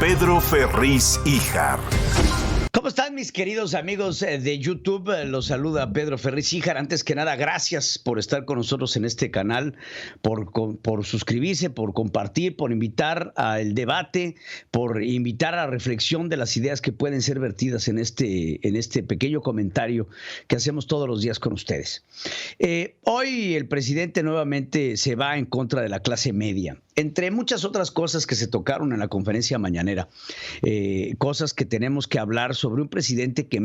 Pedro Ferriz Híjar. ¿Cómo están mis queridos amigos de YouTube? Los saluda Pedro Ferriz Híjar. Antes que nada, gracias por estar con nosotros en este canal, por suscribirse, por compartir, por invitar al debate, por invitar a la reflexión de las ideas que pueden ser vertidas en este pequeño comentario que hacemos todos los días con ustedes. Hoy el presidente nuevamente se va en contra de la clase media, entre muchas otras cosas que se tocaron en la conferencia mañanera, cosas que tenemos que hablar sobre un presidente que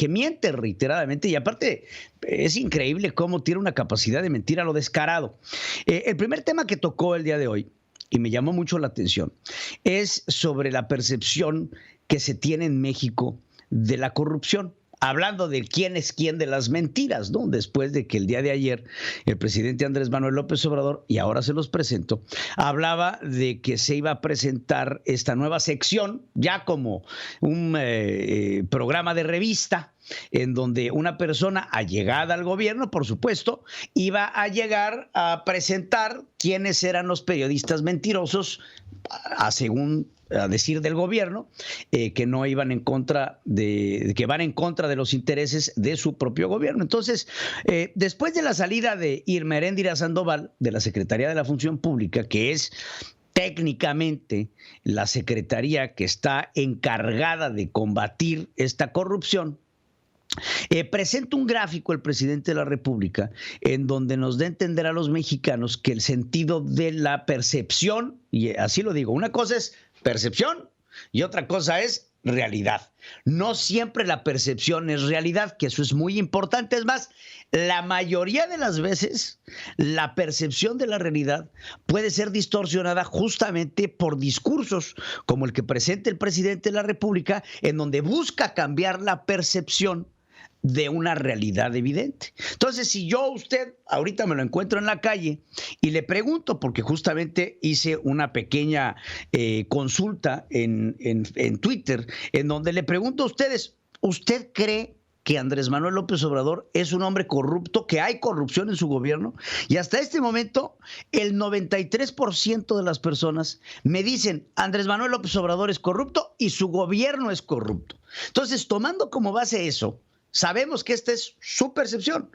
miente reiteradamente y aparte es increíble cómo tiene una capacidad de mentir a lo descarado. El primer tema que tocó el día de hoy, y me llamó mucho la atención, es sobre la percepción que se tiene en México de la corrupción. Hablando de quién es quién de las mentiras, ¿no? Después de que el día de ayer el presidente Andrés Manuel López Obrador, y ahora se los presento, hablaba de que se iba a presentar esta nueva sección, ya como un programa de revista, en donde una persona allegada al gobierno, por supuesto, iba a llegar a presentar quiénes eran los periodistas mentirosos, según a decir del gobierno, que no iban en contra que van en contra de los intereses de su propio gobierno. Entonces, después de la salida de Irma Eréndira Sandoval de la Secretaría de la Función Pública, que es técnicamente la secretaría que está encargada de combatir esta corrupción, presenta un gráfico el presidente de la República en donde nos da a entender a los mexicanos que el sentido de la percepción, y así lo digo, una cosa es percepción y otra cosa es realidad. No siempre la percepción es realidad, que eso es muy importante. Es más, la mayoría de las veces la percepción de la realidad puede ser distorsionada justamente por discursos como el que presenta el presidente de la República, en donde busca cambiar la percepción de una realidad evidente. Entonces, si yo usted ahorita me lo encuentro en la calle y le pregunto, porque justamente hice una pequeña consulta en Twitter, en donde le pregunto a ustedes, ¿usted cree que Andrés Manuel López Obrador es un hombre corrupto, que hay corrupción en su gobierno? Y hasta este momento, el 93% de las personas me dicen, Andrés Manuel López Obrador es corrupto y su gobierno es corrupto. Entonces, tomando como base eso, sabemos que esta es su percepción,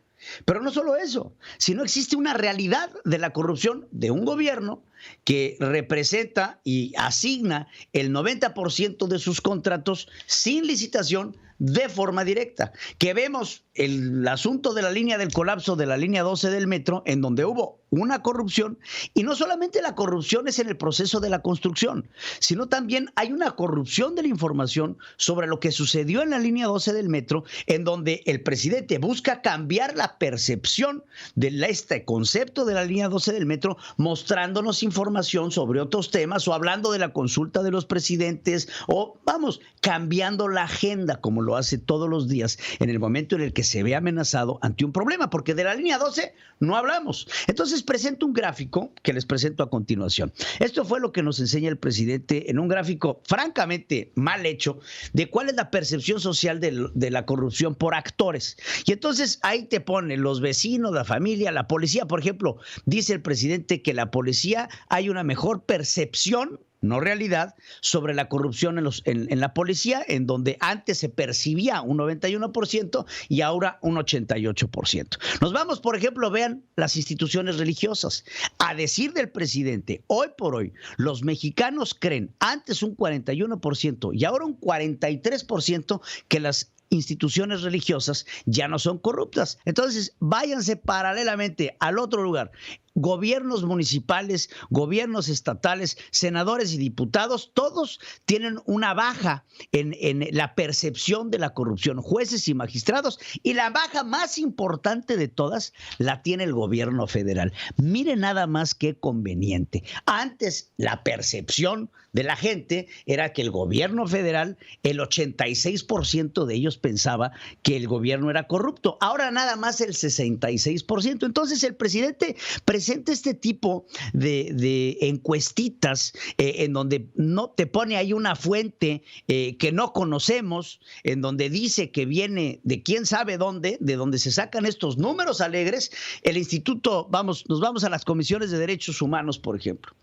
pero no solo eso, sino existe una realidad de la corrupción de un gobierno que representa y asigna el 90% de sus contratos sin licitación de forma directa. Que vemos el asunto de la línea del colapso de la línea 12 del metro, en donde hubo una corrupción, y no solamente la corrupción es en el proceso de la construcción, sino también hay una corrupción de la información sobre lo que sucedió en la línea 12 del metro, en donde el presidente busca cambiar la percepción de este concepto de la línea 12 del metro, mostrándonos información sobre otros temas o hablando de la consulta de los presidentes o, vamos, cambiando la agenda como lo hace todos los días en el momento en el que se ve amenazado ante un problema, porque de la línea 12 no hablamos. Entonces presento un gráfico que les presento a continuación. Esto fue lo que nos enseña el presidente en un gráfico francamente mal hecho de cuál es la percepción social de la corrupción por actores. Y entonces ahí te pone los vecinos, la familia, la policía. Por ejemplo, dice el presidente que la policía hay una mejor percepción, no realidad, sobre la corrupción en la policía, en donde antes se percibía un 91% y ahora un 88%. Nos vamos, por ejemplo, vean las instituciones religiosas. A decir del presidente, hoy por hoy, los mexicanos creen antes un 41% y ahora un 43% que las instituciones religiosas ya no son corruptas. Entonces, váyanse paralelamente al otro lugar. Gobiernos municipales, gobiernos estatales, senadores y diputados, todos tienen una baja en la percepción de la corrupción, jueces y magistrados, y la baja más importante de todas la tiene el gobierno federal. Mire nada más qué conveniente. Antes la percepción de la gente era que el gobierno federal, el 86% de ellos pensaba que el gobierno era corrupto. Ahora nada más el 66%. Entonces el presidente presenta este tipo de encuestitas en donde no te pone ahí una fuente que no conocemos, en donde dice que viene de quién sabe dónde, de donde se sacan estos números alegres. El instituto, nos vamos a las comisiones de derechos humanos, por ejemplo.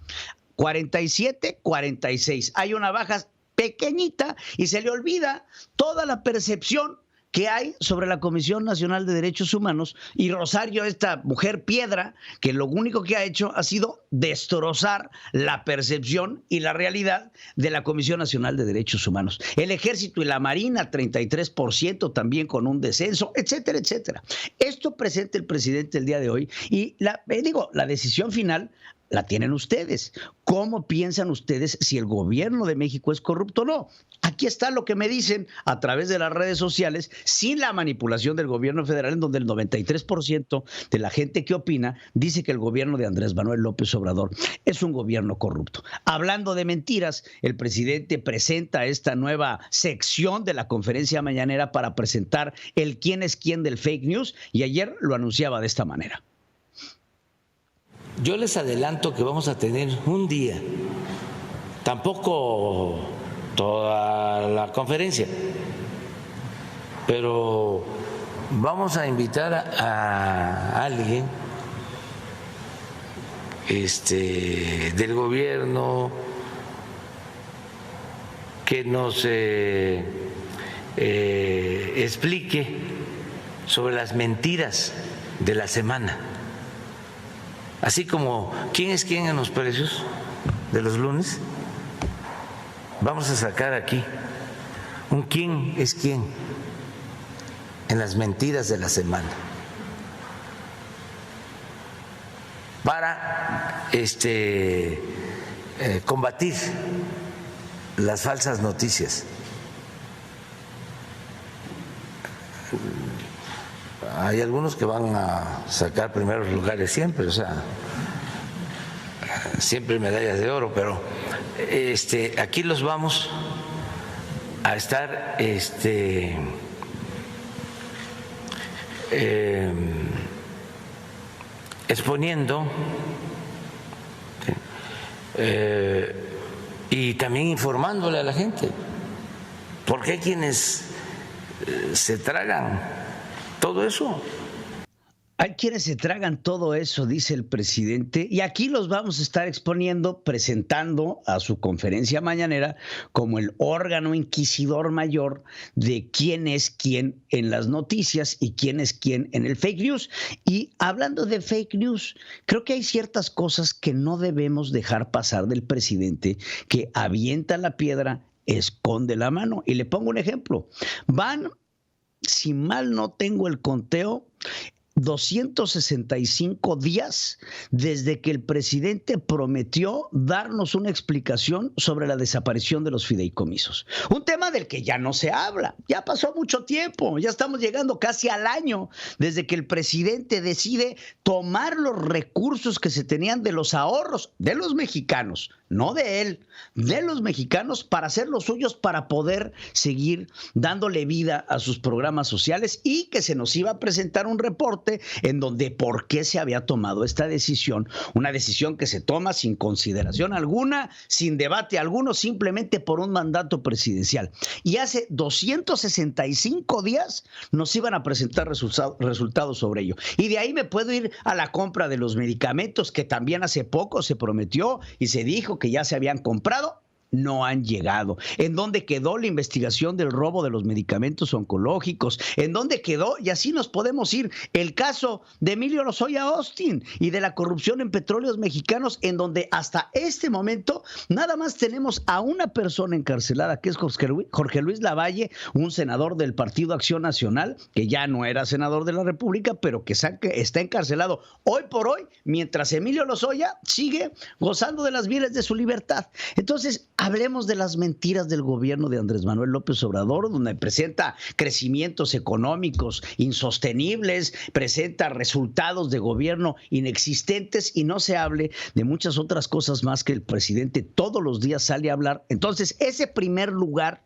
47, 46. Hay una baja pequeñita y se le olvida toda la percepción que hay sobre la Comisión Nacional de Derechos Humanos y Rosario, esta mujer piedra, que lo único que ha hecho ha sido destrozar la percepción y la realidad de la Comisión Nacional de Derechos Humanos. El Ejército y la Marina, 33% también con un descenso, etcétera, etcétera. Esto presenta el presidente el día de hoy y la decisión final la tienen ustedes. ¿Cómo piensan ustedes si el gobierno de México es corrupto o no? Aquí está lo que me dicen a través de las redes sociales, sin la manipulación del gobierno federal, en donde el 93% de la gente que opina dice que el gobierno de Andrés Manuel López Obrador es un gobierno corrupto. Hablando de mentiras, el presidente presenta esta nueva sección de la conferencia mañanera para presentar el quién es quién del fake news, y ayer lo anunciaba de esta manera. Yo les adelanto que vamos a tener un día, tampoco toda la conferencia, pero vamos a invitar a alguien del gobierno que nos explique sobre las mentiras de la semana. Así como quién es quién en los precios de los lunes, vamos a sacar aquí un quién es quién en las mentiras de la semana para combatir las falsas noticias. Hay algunos que van a sacar primeros lugares siempre, o sea, siempre medallas de oro, pero aquí los vamos a estar exponiendo y también informándole a la gente, porque hay quienes se tragan todo eso. Hay quienes se tragan todo eso, dice el presidente, y aquí los vamos a estar exponiendo, presentando a su conferencia mañanera como el órgano inquisidor mayor de quién es quién en las noticias y quién es quién en el fake news. Y hablando de fake news, creo que hay ciertas cosas que no debemos dejar pasar del presidente, que avienta la piedra, esconde la mano. Y le pongo un ejemplo. Van, si mal no tengo el conteo, 265 días desde que el presidente prometió darnos una explicación sobre la desaparición de los fideicomisos. Un tema del que ya no se habla, ya pasó mucho tiempo, ya estamos llegando casi al año desde que el presidente decide tomar los recursos que se tenían de los ahorros de los mexicanos, no de él, de los mexicanos, para hacer los suyos, para poder seguir dándole vida a sus programas sociales, y que se nos iba a presentar un reporte en donde por qué se había tomado esta decisión, una decisión que se toma sin consideración alguna, sin debate alguno, simplemente por un mandato presidencial. Y hace 265 días nos iban a presentar resultados sobre ello. Y de ahí me puedo ir a la compra de los medicamentos, que también hace poco se prometió y se dijo que ya se habían comprado. No han llegado. ¿En dónde quedó la investigación del robo de los medicamentos oncológicos? ¿En dónde quedó? Y así nos podemos ir. El caso de Emilio Lozoya Austin y de la corrupción en Petróleos Mexicanos, en donde hasta este momento nada más tenemos a una persona encarcelada, que es Jorge Luis Lavalle, un senador del Partido Acción Nacional, que ya no era senador de la República, pero que está encarcelado hoy por hoy, mientras Emilio Lozoya sigue gozando de las mieles de su libertad. Entonces, hablemos de las mentiras del gobierno de Andrés Manuel López Obrador, donde presenta crecimientos económicos insostenibles, presenta resultados de gobierno inexistentes, y no se hable de muchas otras cosas más que el presidente todos los días sale a hablar. Entonces, ese primer lugar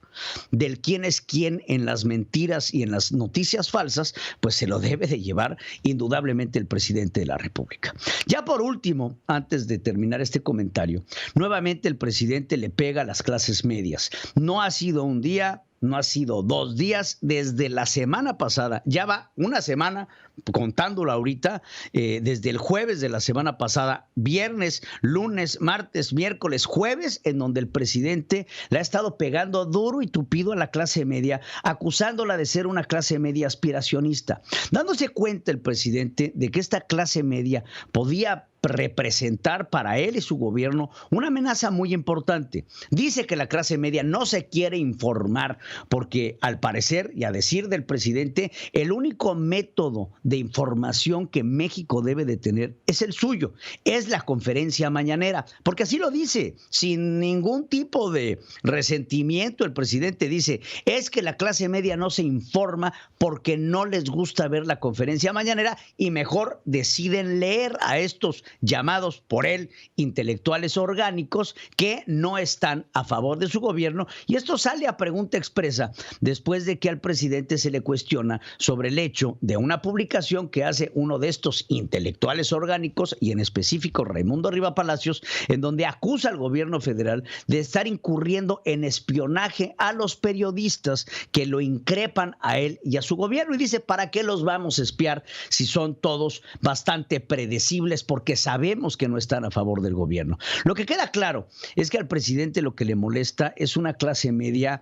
del quién es quién en las mentiras y en las noticias falsas, pues se lo debe de llevar indudablemente el presidente de la República. Ya por último, antes de terminar este comentario, nuevamente el presidente le pega a las clases medias. No ha sido un día no ha sido 2 días desde la semana pasada. Ya va una semana, contándolo ahorita, desde el jueves de la semana pasada, viernes, lunes, martes, miércoles, jueves, en donde el presidente le ha estado pegando duro y tupido a la clase media, acusándola de ser una clase media aspiracionista. Dándose cuenta el presidente de que esta clase media podía representar para él y su gobierno una amenaza muy importante. Dice que la clase media no se quiere informar porque, al parecer y a decir del presidente, el único método de información que México debe de tener es el suyo, es la conferencia mañanera, porque así lo dice, sin ningún tipo de resentimiento. El presidente dice, es que la clase media no se informa porque no les gusta ver la conferencia mañanera y mejor deciden leer a estos llamados por él intelectuales orgánicos que no están a favor de su gobierno. Y esto sale a pregunta expresa después de que al presidente se le cuestiona sobre el hecho de una publicación que hace uno de estos intelectuales orgánicos, y en específico Raimundo Riva Palacios, en donde acusa al gobierno federal de estar incurriendo en espionaje a los periodistas que lo increpan a él y a su gobierno. Y dice, ¿para qué los vamos a espiar si son todos bastante predecibles? Porque sabemos que no están a favor del gobierno. Lo que queda claro es que al presidente lo que le molesta es una clase media,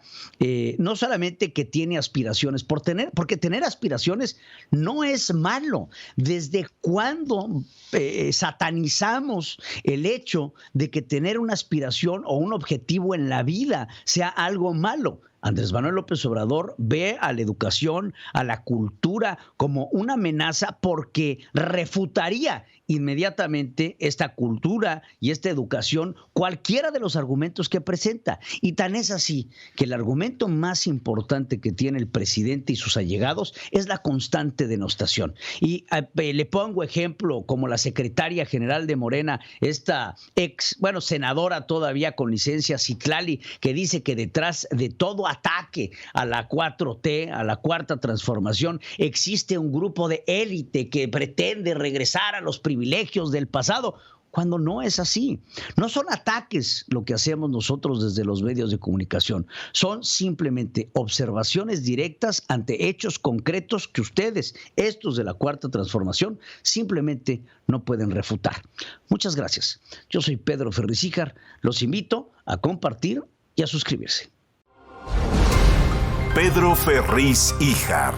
no solamente que tiene aspiraciones porque tener aspiraciones no es malo. ¿Desde cuándo satanizamos el hecho de que tener una aspiración o un objetivo en la vida sea algo malo? Andrés Manuel López Obrador ve a la educación, a la cultura como una amenaza porque refutaría inmediatamente esta cultura y esta educación cualquiera de los argumentos que presenta. Y tan es así que el argumento más importante que tiene el presidente y sus allegados es la constante denostación. Y le pongo ejemplo como la secretaria general de Morena, esta senadora todavía con licencia, Citlali, que dice que detrás de todo ataque a la 4T, a la Cuarta Transformación, existe un grupo de élite que pretende regresar a los privilegios del pasado, cuando no es así. No son ataques lo que hacemos nosotros desde los medios de comunicación, son simplemente observaciones directas ante hechos concretos que ustedes, estos de la Cuarta Transformación, simplemente no pueden refutar. Muchas gracias. Yo soy Pedro Ferriz Íjar. Los invito a compartir y a suscribirse. Pedro Ferriz Íjar.